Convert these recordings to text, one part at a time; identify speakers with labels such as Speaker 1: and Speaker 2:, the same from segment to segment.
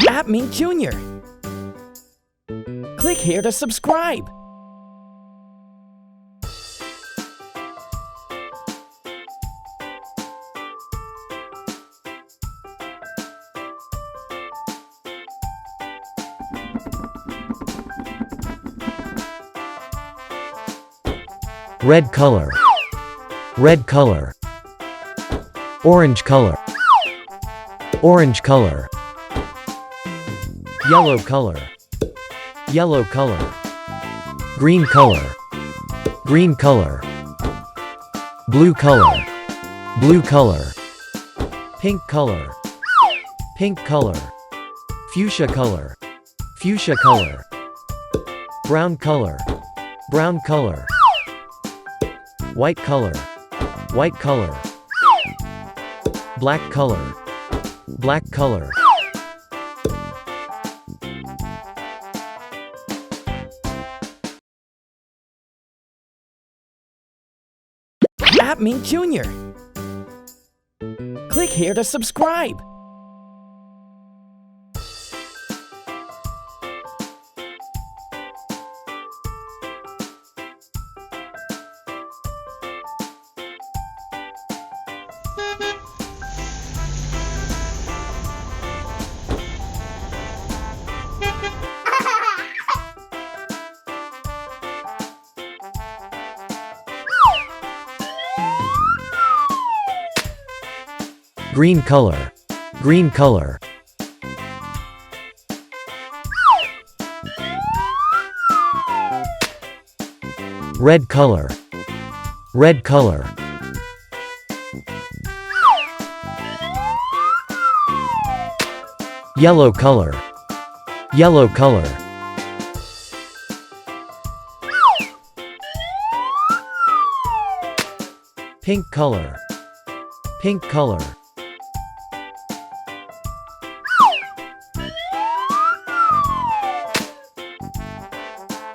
Speaker 1: Appmink Jr. Click here to subscribe.
Speaker 2: Red color. Red color. Orange color. Orange color. Yellow color. Yellow color. Green color. Green color. Blue color. Blue color. Pink color. Pink color. Fuchsia color. Fuchsia color. Brown color. Brown color. White color. White color. Black color. Black color.
Speaker 1: Appmink Jr. Click here to subscribe.
Speaker 2: Green color. Green color. Red color. Red color. Yellow color. Yellow color. Pink color. Pink color.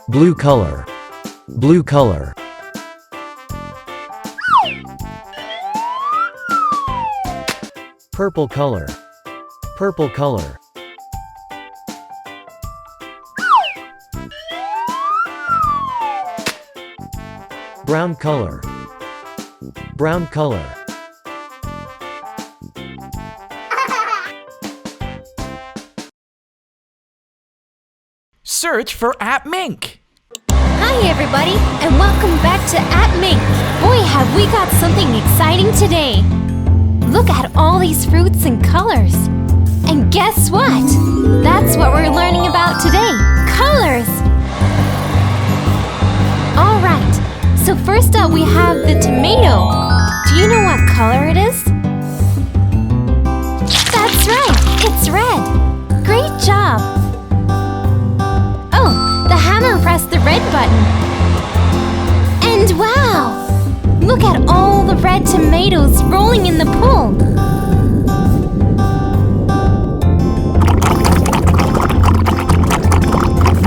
Speaker 2: Blue color. Blue color. Purple color. Purple color. Brown color. Brown color.
Speaker 1: Search for Appmink.
Speaker 3: Hi everybody, and welcome back to Appmink. Boy, have we got something exciting today. Look at all these fruits and colors. And guess what? That's what we're learning about today. Colors! Alright, so first up we have the tomato. Do you know what color it is? That's right, it's red. Great job! The hammer pressed the red button. And wow! Look at all the red tomatoes rolling in the pool.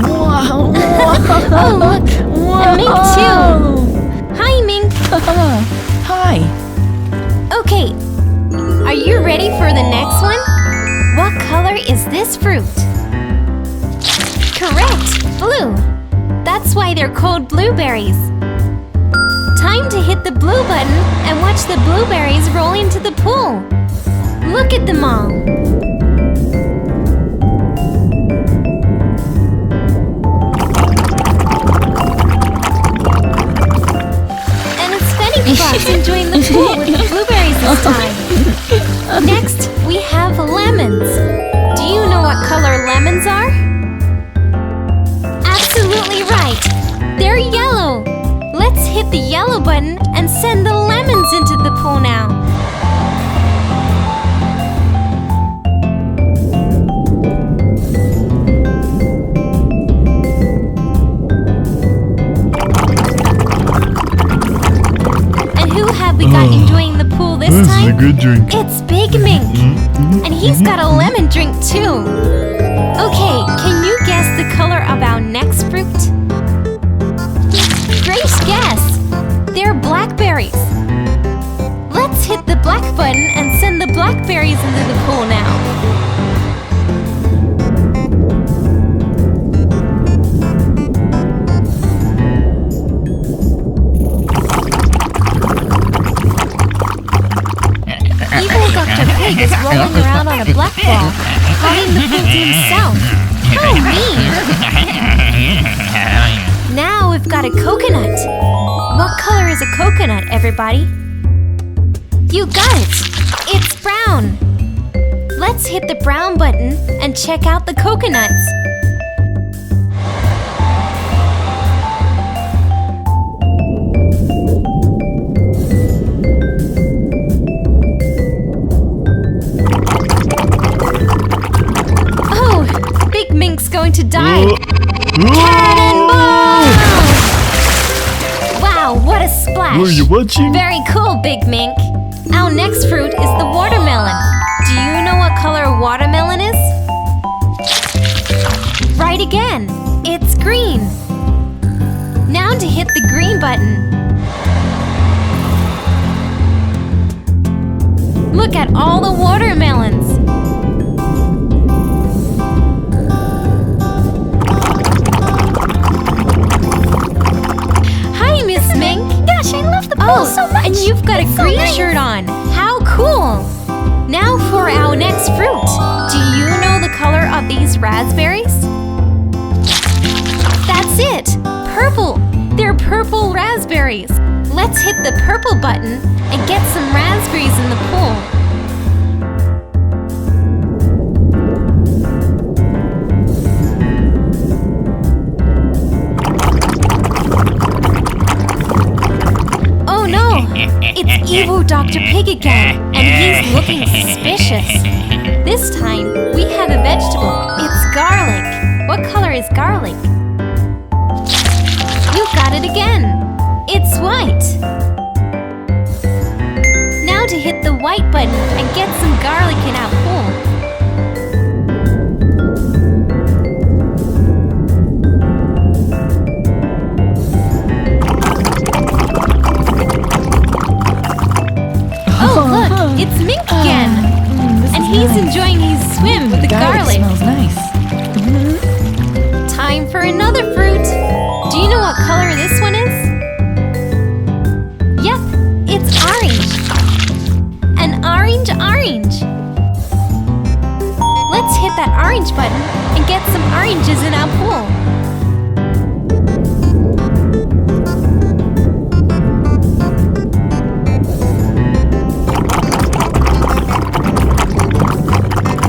Speaker 1: Wow!
Speaker 3: Oh look! And Mink too! Hi Mink!
Speaker 1: Hi!
Speaker 3: Okay, are you ready for the next one? What color is this fruit? Correct! Blue! That's why they're called blueberries. Time to hit the blue button and watch the blueberries roll into the pool. Look at them all! And it's Fenny Fox enjoying the pool with the blueberries this time. Next, we have lemons. Do you know what color lemons are? Absolutely right! They're yellow! Let's hit the yellow button and send the lemons into the pool now. And who have we got enjoying the pool this time?
Speaker 4: This is a good drink.
Speaker 3: It's Big Mink! And he's got a lemon drink too! Okay, can you guess the color of our next fruit? Great guess! They're blackberries! Let's hit the black button and send the blackberries into the pool now. a pig is rolling around on a black ball, calling the food to himself. How mean! Now we've got a coconut. What color is a coconut, everybody? You got it! It's brown! Let's hit the brown button and check out the coconuts. Oh, Big Mink's going to die. Cannonball! Wow, what a splash!
Speaker 4: Were you watching?
Speaker 3: Very cool, Big Mink. Our next fruit is the watermelon. Do you know what color watermelon is? Right again. It's green. Now to hit the green button. Look at all the watermelons. Hi, Miss Mink.
Speaker 5: Gosh, I love the ball so much.
Speaker 3: And you've got a
Speaker 5: It's so
Speaker 3: green
Speaker 5: nice.
Speaker 3: shirt on. How cool! Now for our next fruit. Do you know the color of these raspberries? That's it! Purple! They're purple raspberries. Let's hit the purple button and get some raspberries in the pool. Oh no! It's evil Dr. Pig again, and he's looking suspicious. This time, we have a vegetable. It's garlic. What color is garlic? You got it again. It's white. Now to hit the white button and get some garlic in our pool. Oh, look, it's Mink again. And he's enjoying his swim with the garlic.
Speaker 1: Smells nice.
Speaker 3: Time for another fruit. Do you know what color this one is? Yep, it's orange. An orange. Let's hit that orange button and get some oranges in our pool.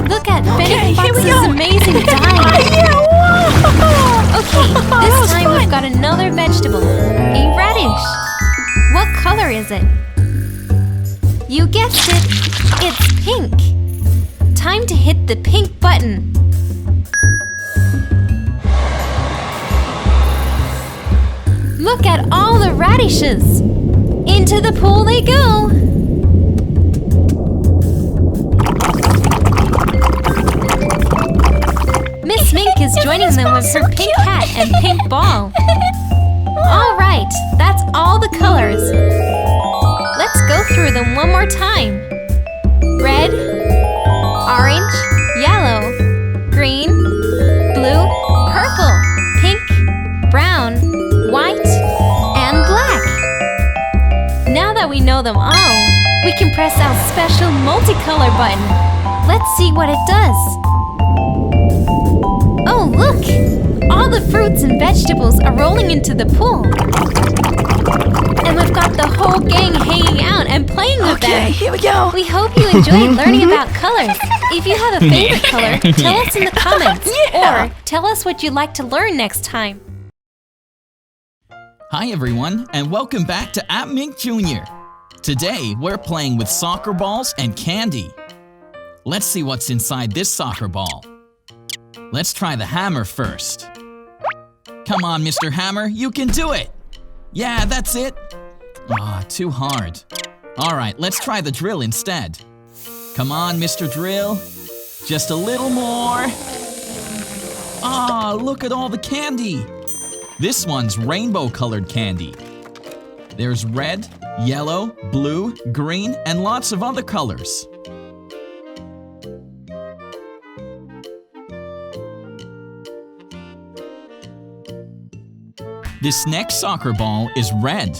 Speaker 3: Look at Benny
Speaker 1: here we
Speaker 3: Fox's
Speaker 1: go.
Speaker 3: amazing dye. Okay, this time we've got another vegetable, a radish. What color is it? You guessed it, it's pink. Time to hit the pink button. Look at all the radishes. Into the pool they go. Miss Mink is joining them with her pink hat and pink ball. All right, that's all the colors. Let's go through them one more time. Red, orange, yellow, green, blue, purple, pink, brown, white, and black. Now that we know them all, we can press our special multicolor button. Let's see what it does. Oh, look! All the fruits and vegetables are rolling into the pool. And we've got the whole gang hanging out and playing with them.
Speaker 1: Okay, here we go.
Speaker 3: We hope you enjoyed learning about colors. If you have a favorite color, tell us in the comments.
Speaker 1: Yeah.
Speaker 3: Or tell us what you'd like to learn next time.
Speaker 4: Hi everyone, and welcome back to Appmink Jr. Today, we're playing with soccer balls and candy. Let's see what's inside this soccer ball. Let's try the hammer first. Come on, Mr. Hammer, you can do it! Yeah, that's it! Ah, too hard. Alright, let's try the drill instead. Come on, Mr. Drill. Just a little more. Ah, look at all the candy! This one's rainbow-colored candy. There's red, yellow, blue, green, and lots of other colors. This next soccer ball is red.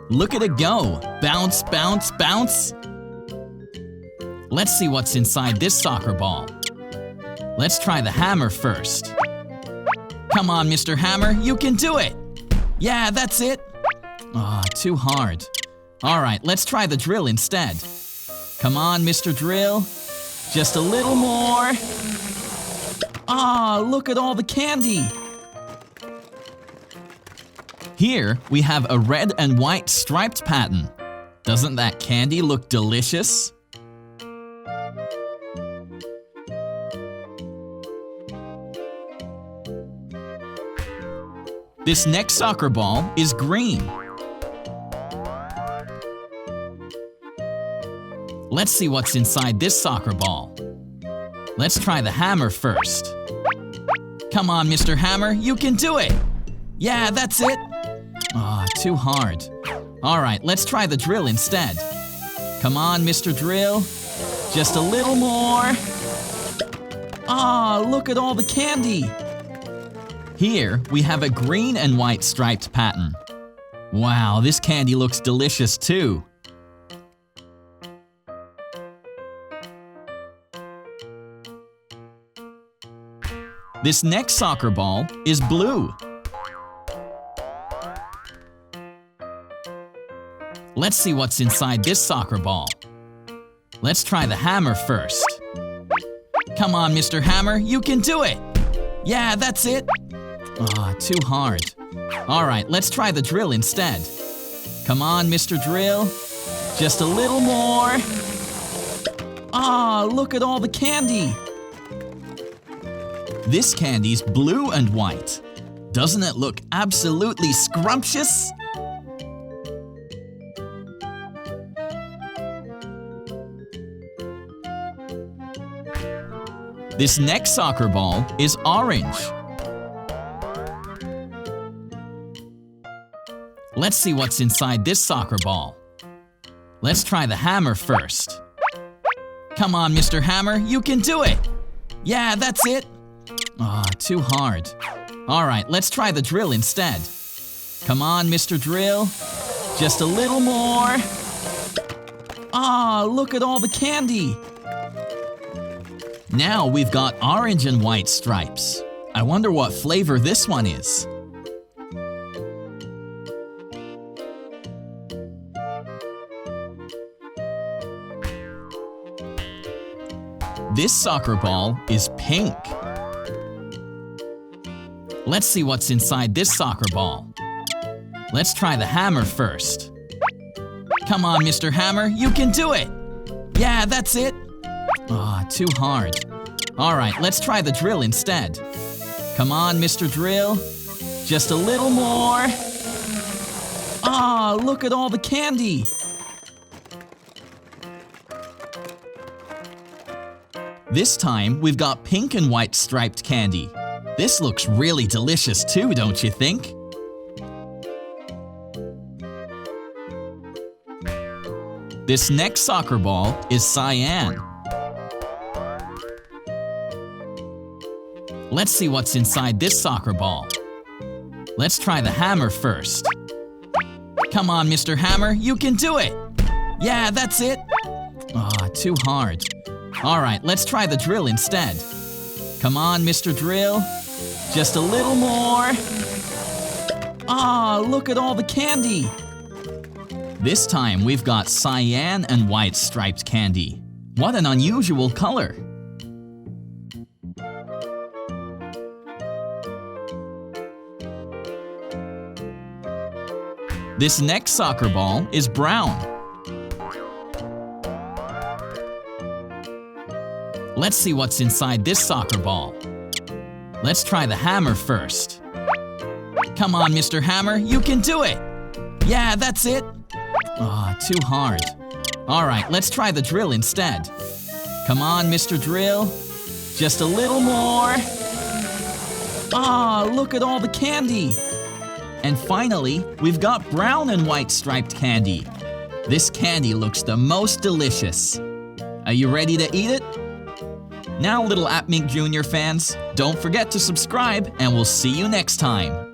Speaker 4: Look at it go. Bounce, bounce, bounce. Let's see what's inside this soccer ball. Let's try the hammer first. Come on, Mr. Hammer, you can do it! Yeah, that's it! Ah, too hard. Alright, let's try the drill instead. Come on, Mr. Drill. Just a little more. Ah, look at all the candy! Here, we have a red and white striped pattern. Doesn't that candy look delicious? This next soccer ball is green. Let's see what's inside this soccer ball. Let's try the hammer first. Come on, Mr. Hammer, you can do it! Yeah, that's it! Ah, too hard. Alright, let's try the drill instead. Come on, Mr. Drill. Just a little more. Ah, look at all the candy! Here, we have a green and white striped pattern. Wow, this candy looks delicious too. This next soccer ball is blue. Let's see what's inside this soccer ball. Let's try the hammer first. Come on, Mr. Hammer, you can do it! Yeah, that's it! Ah, too hard. Alright, let's try the drill instead. Come on, Mr. Drill. Just a little more. Ah, look at all the candy! This candy's blue and white. Doesn't it look absolutely scrumptious? This next soccer ball is orange. Let's see what's inside this soccer ball. Let's try the hammer first. Come on, Mr. Hammer, you can do it! Yeah, that's it! Ah, too hard. Alright, let's try the drill instead. Come on, Mr. Drill. Just a little more. Ah, look at all the candy! Now we've got orange and white stripes. I wonder what flavor this one is. This soccer ball is pink. Let's see what's inside this soccer ball. Let's try the hammer first. Come on, Mr. Hammer, you can do it! Yeah, that's it! Ah, too hard. Alright, let's try the drill instead. Come on, Mr. Drill. Just a little more. Ah, look at all the candy! This time, we've got pink and white striped candy. This looks really delicious too, don't you think? This next soccer ball is cyan. Let's see what's inside this soccer ball. Let's try the hammer first. Come on, Mr. Hammer, you can do it! Yeah, that's it! Ah, too hard. Alright, let's try the drill instead. Come on, Mr. Drill. Just a little more. Ah, look at all the candy! This time we've got cyan and white striped candy. What an unusual color! This next soccer ball is brown. Let's see what's inside this soccer ball. Let's try the hammer first. Come on, Mr. Hammer, you can do it! Yeah, that's it! Ah, too hard. Alright, let's try the drill instead. Come on, Mr. Drill. Just a little more. Ah, look at all the candy! And finally, we've got brown and white striped candy. This candy looks the most delicious. Are you ready to eat it? Now, little Appmink Jr. fans, don't forget to subscribe and we'll see you next time.